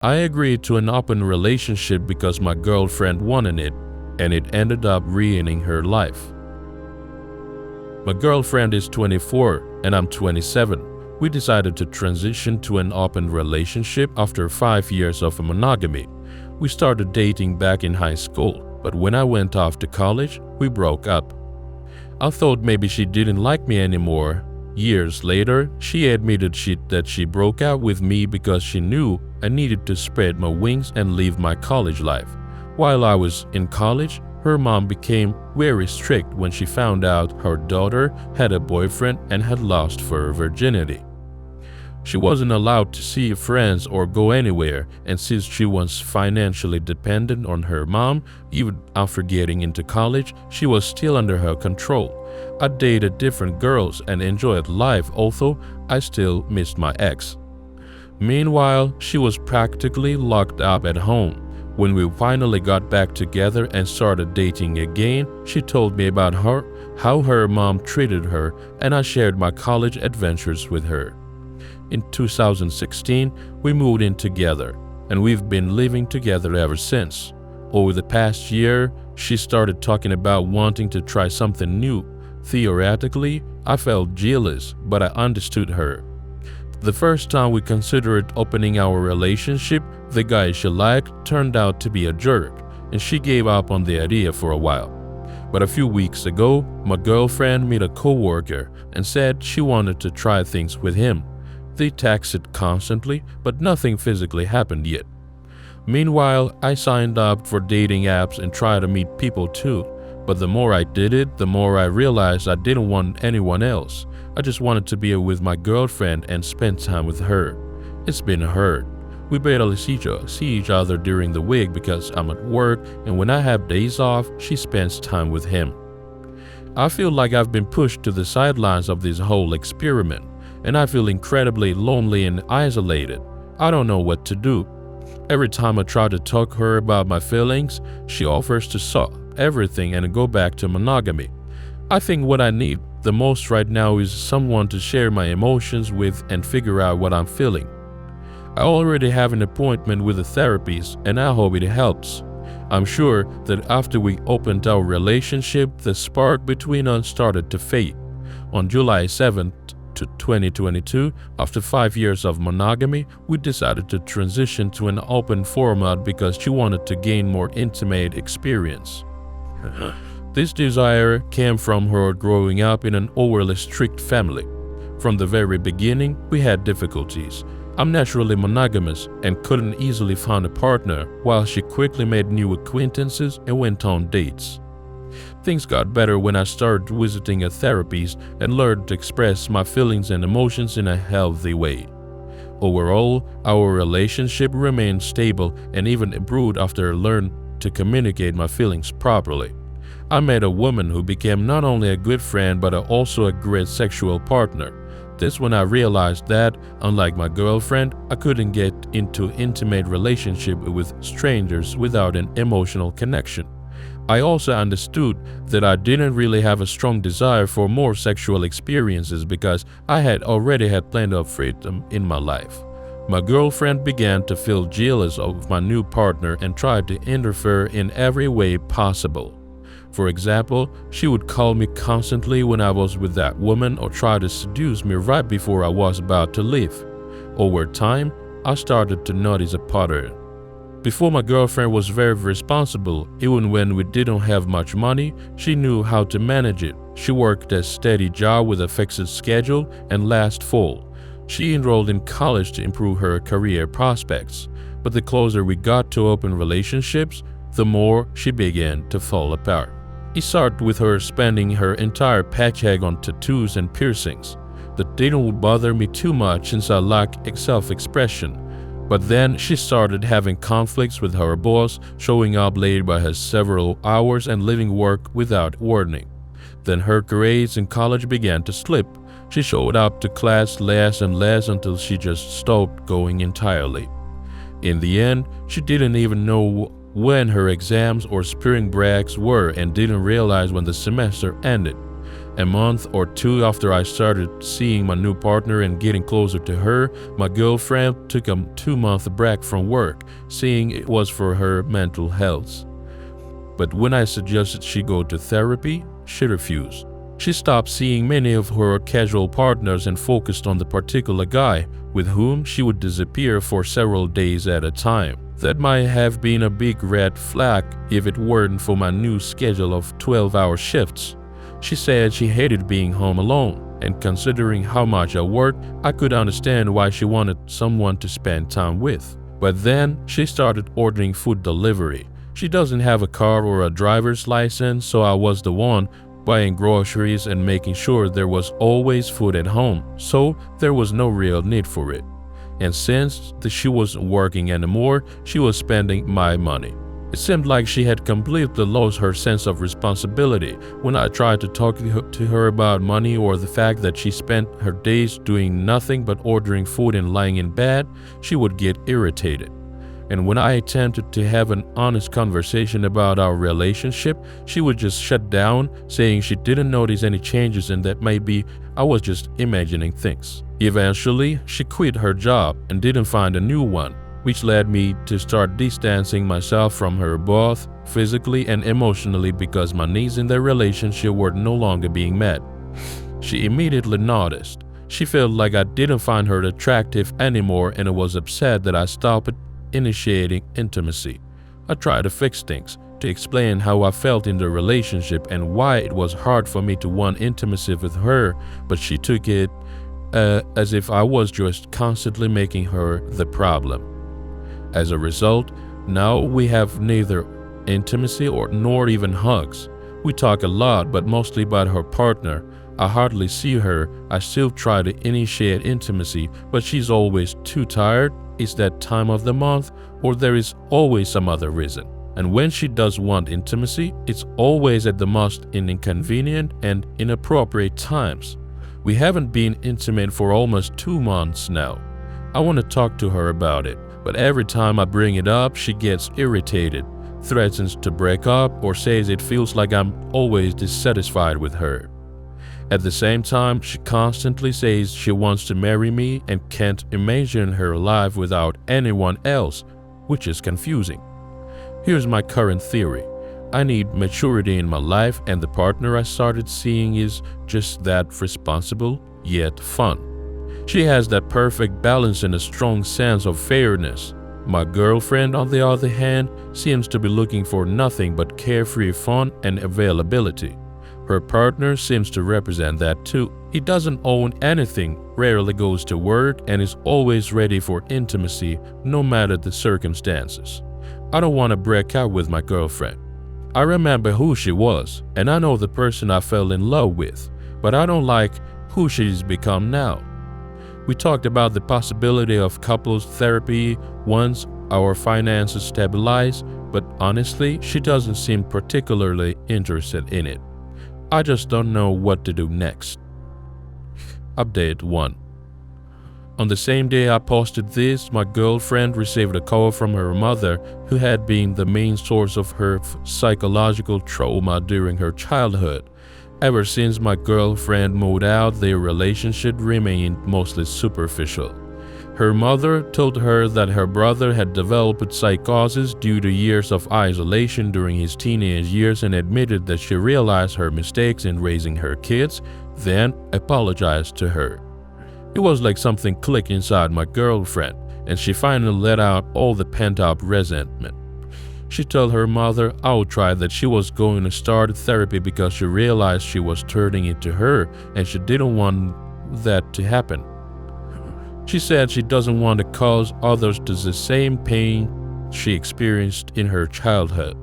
I agreed to an open relationship because my girlfriend wanted it, and it ended up ruining her life. My girlfriend is 24 and I'm 27. We decided to transition to an open relationship after 5 years of monogamy. We started dating back in high school, but when I went off to college, we broke up. I thought maybe she didn't like me anymore. Years later, she admitted that she broke up with me because she knew I needed to spread my wings and live my college life. While I was in college, her mom became very strict when she found out her daughter had a boyfriend and had lost her virginity. She wasn't allowed to see friends or go anywhere, and since she was financially dependent on her mom, even after getting into college, she was still under her control. I dated different girls and enjoyed life, although I still missed my ex. Meanwhile, she was practically locked up at home. When we finally got back together and started dating again, she told me about how her mom treated her, and I shared my college adventures with her. In 2016, we moved in together, and we've been living together ever since. Over the past year, she started talking about wanting to try something new. Theoretically, I felt jealous, but I understood her. The first time we considered opening our relationship, the guy she liked turned out to be a jerk, and she gave up on the idea for a while. But a few weeks ago, my girlfriend met a coworker and said she wanted to try things with him. They texted constantly, but nothing physically happened yet. Meanwhile, I signed up for dating apps and tried to meet people too. But the more I did it, the more I realized I didn't want anyone else. I just wanted to be with my girlfriend and spend time with her. It's been hard. We barely see each other during the week because I'm at work, and when I have days off, she spends time with him. I feel like I've been pushed to the sidelines of this whole experiment, and I feel incredibly lonely and isolated. I don't know what to do. Every time I try to talk to her about my feelings, she offers to stop everything and go back to monogamy. I think what I need the most right now is someone to share my emotions with and figure out what I'm feeling. I already have an appointment with a therapist, and I hope it helps. I'm sure that after we opened our relationship, the spark between us started to fade. On July 7th, 2022, after 5 years of monogamy, we decided to transition to an open format because she wanted to gain more intimate experience. This desire came from her growing up in an overly strict family. From the very beginning, we had difficulties. I'm naturally monogamous and couldn't easily find a partner, while she quickly made new acquaintances and went on dates. Things got better when I started visiting a therapist and learned to express my feelings and emotions in a healthy way. Overall, our relationship remained stable and even improved after I learned to communicate my feelings properly. I met a woman who became not only a good friend but also a great sexual partner. This when I realized that, unlike my girlfriend, I couldn't get into intimate relationship with strangers without an emotional connection. I also understood that I didn't really have a strong desire for more sexual experiences because I had already had plenty of freedom in my life. My girlfriend began to feel jealous of my new partner and tried to interfere in every way possible. For example, she would call me constantly when I was with that woman or try to seduce me right before I was about to leave. Over time, I started to notice a pattern. Before, my girlfriend was very responsible. Even when we didn't have much money, she knew how to manage it. She worked a steady job with a fixed schedule, and last fall, she enrolled in college to improve her career prospects. But the closer we got to open relationships, the more she began to fall apart. It started with her spending her entire paycheck on tattoos and piercings. That didn't bother me too much since I lack self-expression. But then she started having conflicts with her boss, showing up late by her several hours and leaving work without warning. Then her grades in college began to slip. She showed up to class less and less until she just stopped going entirely. In the end, she didn't even know when her exams or spring breaks were and didn't realize when the semester ended. A month or two after I started seeing my new partner and getting closer to her, my girlfriend took a 2-month break from work, saying it was for her mental health. But when I suggested she go to therapy, she refused. She stopped seeing many of her casual partners and focused on the particular guy with whom she would disappear for several days at a time. That might have been a big red flag if it weren't for my new schedule of 12-hour shifts. She said she hated being home alone, and considering how much I worked, I could understand why she wanted someone to spend time with. But then she started ordering food delivery. She doesn't have a car or a driver's license, so I was the one buying groceries and making sure there was always food at home, so there was no real need for it. And since she wasn't working anymore, she was spending my money. It seemed like she had completely lost her sense of responsibility. When I tried to talk to her about money or the fact that she spent her days doing nothing but ordering food and lying in bed, she would get irritated. And when I attempted to have an honest conversation about our relationship, she would just shut down, saying she didn't notice any changes and that maybe I was just imagining things. Eventually, she quit her job and didn't find a new one, which led me to start distancing myself from her both physically and emotionally because my needs in the relationship were no longer being met. She immediately noticed. She felt like I didn't find her attractive anymore and was upset that I stopped initiating intimacy. I tried to fix things, to explain how I felt in the relationship and why it was hard for me to want intimacy with her, but she took it as if I was just constantly making her the problem. As a result, now we have neither intimacy nor even hugs. We talk a lot, but mostly about her partner. I hardly see her. I still try to initiate intimacy, but she's always too tired. It's that time of the month, or there is always some other reason. And when she does want intimacy, it's always at the most inconvenient and inappropriate times. We haven't been intimate for almost 2 months now. I want to talk to her about it, but every time I bring it up, she gets irritated, threatens to break up, or says it feels like I'm always dissatisfied with her. At the same time, she constantly says she wants to marry me and can't imagine her life without anyone else, which is confusing. Here's my current theory. I need maturity in my life, and the partner I started seeing is just that, responsible yet fun. She has that perfect balance and a strong sense of fairness. My girlfriend, on the other hand, seems to be looking for nothing but carefree fun and availability. Her partner seems to represent that too. He doesn't own anything, rarely goes to work, and is always ready for intimacy no matter the circumstances. I don't want to break up with my girlfriend. I remember who she was, and I know the person I fell in love with, but I don't like who she's become now. We talked about the possibility of couples therapy once our finances stabilize, but honestly, she doesn't seem particularly interested in it. I just don't know what to do next. Update 1. On the same day I posted this, my girlfriend received a call from her mother, who had been the main source of her psychological trauma during her childhood. Ever since my girlfriend moved out, their relationship remained mostly superficial. Her mother told her that her brother had developed psychosis due to years of isolation during his teenage years and admitted that she realized her mistakes in raising her kids, then apologized to her. It was like something clicked inside my girlfriend, and she finally let out all the pent-up resentment. She told her mother outright that she was going to start therapy because she realized she was turning into her and she didn't want that to happen. She said she doesn't want to cause others to the same pain she experienced in her childhood.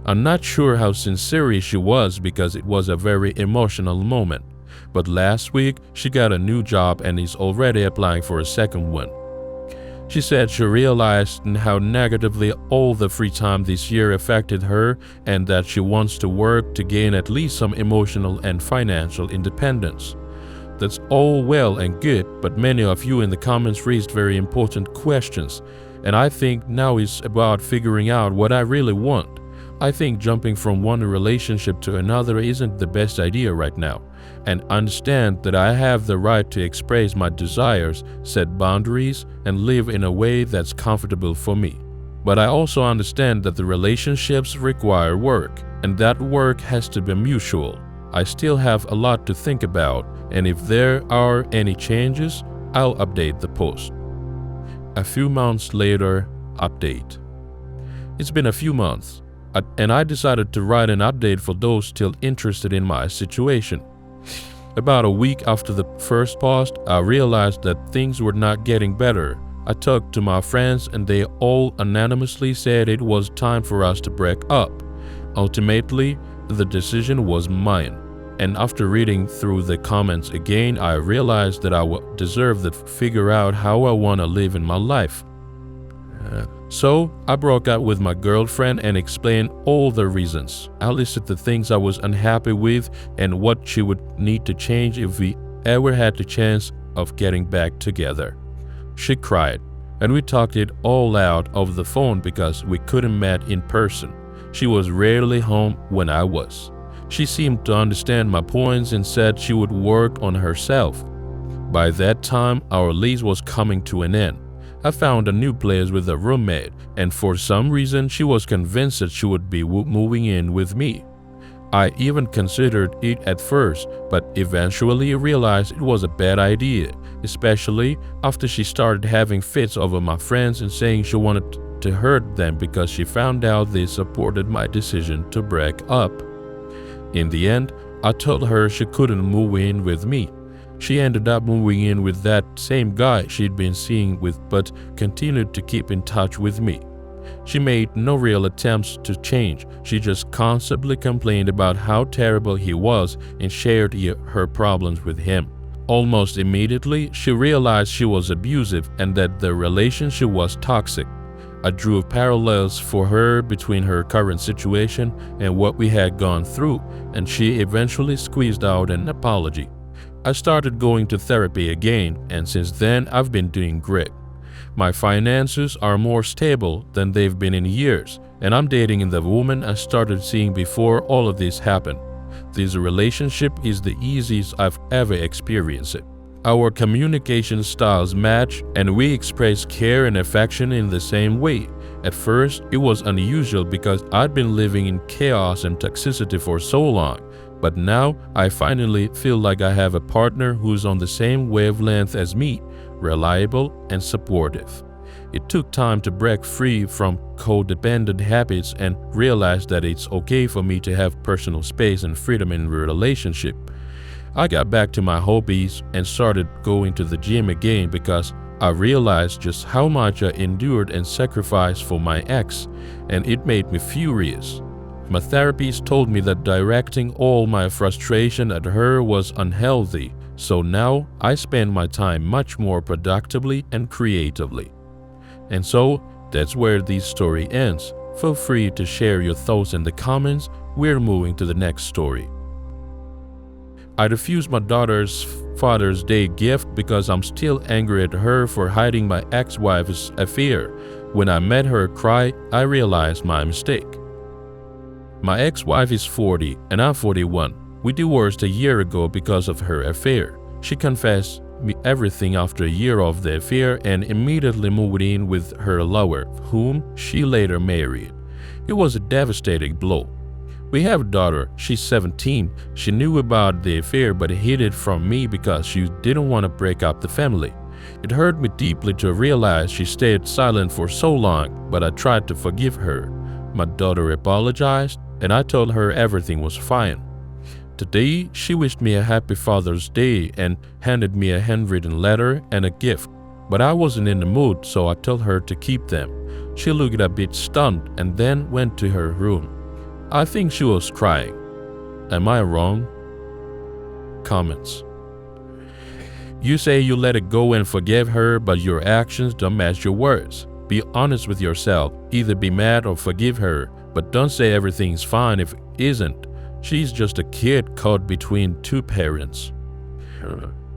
I'm not sure how sincere she was because it was a very emotional moment, but last week she got a new job and is already applying for a second one. She said she realized how negatively all the free time this year affected her and that she wants to work to gain at least some emotional and financial independence. That's all well and good, but many of you in the comments raised very important questions, and I think now is about figuring out what I really want. I think jumping from one relationship to another isn't the best idea right now. and understand that I have the right to express my desires, set boundaries, and live in a way that's comfortable for me. But I also understand that the relationships require work, and that work has to be mutual. I still have a lot to think about, and if there are any changes, I'll update the post. A few months later, update. It's been a few months, and I decided to write an update for those still interested in my situation. About a week after the first post, I realized that things were not getting better. I talked to my friends and they all unanimously said it was time for us to break up. Ultimately, the decision was mine. And after reading through the comments again, I realized that I deserve to figure out how I want to live in my life. So I broke up with my girlfriend and explained all the reasons. I listed the things I was unhappy with and what she would need to change if we ever had the chance of getting back together. She cried, and we talked it all out over the phone because we couldn't meet in person. She was rarely home when I was. She seemed to understand my points and said she would work on herself. By that time, our lease was coming to an end. I found a new place with a roommate, and for some reason she was convinced that she would be moving in with me. I even considered it at first, but eventually realized it was a bad idea, especially after she started having fits over my friends and saying she wanted to hurt them because she found out they supported my decision to break up. In the end, I told her she couldn't move in with me. She ended up moving in with that same guy she'd been seeing with but continued to keep in touch with me. She made no real attempts to change. She just constantly complained about how terrible he was and shared her problems with him. Almost immediately, she realized she was abusive and that the relationship was toxic. I drew parallels for her between her current situation and what we had gone through, and she eventually squeezed out an apology. I started going to therapy again, and since then I've been doing great. My finances are more stable than they've been in years, and I'm dating the woman I started seeing before all of this happened. This relationship is the easiest I've ever experienced it. Our communication styles match, and we express care and affection in the same way. At first, it was unusual because I'd been living in chaos and toxicity for so long, but now I finally feel like I have a partner who's on the same wavelength as me, reliable and supportive. It took time to break free from codependent habits and realize that it's okay for me to have personal space and freedom in a relationship. I got back to my hobbies and started going to the gym again because I realized just how much I endured and sacrificed for my ex, and it made me furious. My therapist told me that directing all my frustration at her was unhealthy, so now I spend my time much more productively and creatively. And so, that's where this story ends. Feel free to share your thoughts in the comments. We're moving to the next story. I refused my daughter's Father's Day gift because I'm still angry at her for hiding my ex-wife's affair. When I met her cry, I realized my mistake. My ex-wife is 40 and I'm 41. We divorced a year ago because of her affair. She confessed me everything after a year of the affair and immediately moved in with her lover, whom she later married. It was a devastating blow. We have a daughter. She's 17. She knew about the affair but hid it from me because she didn't want to break up the family. It hurt me deeply to realize she stayed silent for so long, but I tried to forgive her. My daughter apologized and I told her everything was fine. Today, she wished me a happy Father's Day and handed me a handwritten letter and a gift, but I wasn't in the mood, so I told her to keep them. She looked a bit stunned and then went to her room. I think she was crying. Am I wrong? Comments. You say you let it go and forgive her, but your actions don't match your words. Be honest with yourself. Either be mad or forgive her, but don't say everything's fine if it isn't. She's just a kid caught between two parents.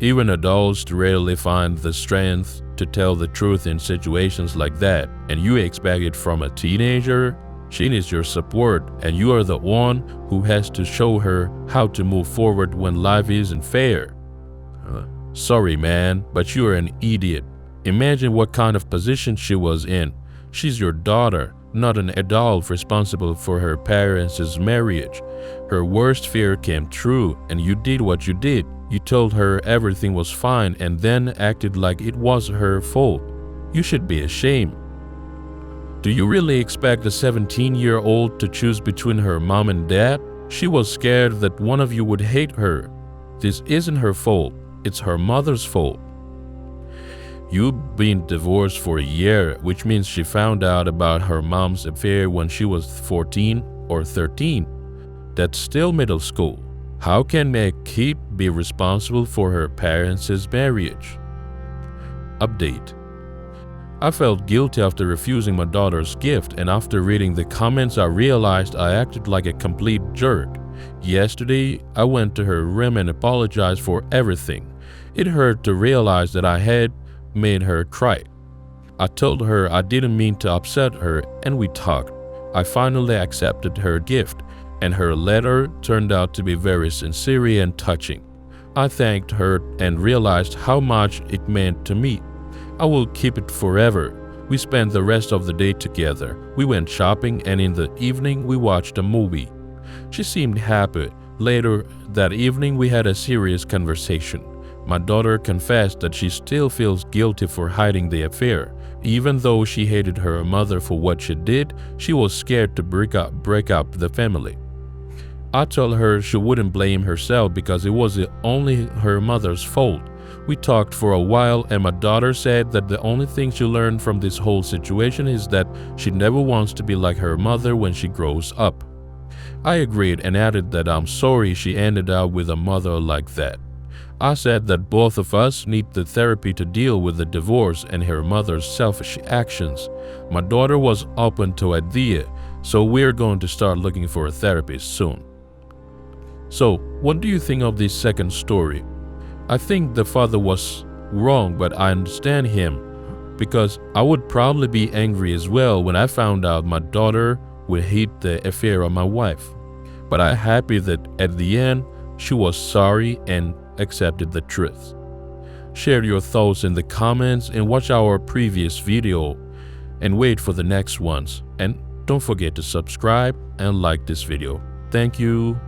Even adults rarely find the strength to tell the truth in situations like that, and you expect it from a teenager? She needs your support, and you are the one who has to show her how to move forward when life isn't fair. Sorry, man, but you're an idiot. Imagine what kind of position she was in. She's your daughter, not an adult responsible for her parents' marriage. Her worst fear came true, and you did what you did. You told her everything was fine and then acted like it was her fault. You should be ashamed. Do you really expect a 17-year-old to choose between her mom and dad? She was scared that one of you would hate her. This isn't her fault. It's her mother's fault. You've been divorced for a year, which means she found out about her mom's affair when she was 14 or 13. That's still middle school. How can a kid be responsible for her parents' marriage? Update. I felt guilty after refusing my daughter's gift, and after reading the comments I realized I acted like a complete jerk. Yesterday, I went to her room and apologized for everything. It hurt to realize that I had made her cry. I told her I didn't mean to upset her, and we talked. I finally accepted her gift, and her letter turned out to be very sincere and touching. I thanked her and realized how much it meant to me. I will keep it forever. We spent the rest of the day together. We went shopping, and in the evening we watched a movie. She seemed happy. Later that evening we had a serious conversation. My daughter confessed that she still feels guilty for hiding the affair. Even though she hated her mother for what she did, she was scared to break up the family. I told her she wouldn't blame herself because it was only her mother's fault. We talked for a while, and my daughter said that the only thing she learned from this whole situation is that she never wants to be like her mother when she grows up. I agreed and added that I'm sorry she ended up with a mother like that. I said that both of us need the therapy to deal with the divorce and her mother's selfish actions. My daughter was open to the idea, so we're going to start looking for a therapist soon. So, what do you think of this second story? I think the father was wrong, but I understand him because I would probably be angry as well when I found out my daughter would hate the affair of my wife. But I'm happy that at the end, she was sorry and accepted the truth. Share your thoughts in the comments and watch our previous video and wait for the next ones. And don't forget to subscribe and like this video. Thank you.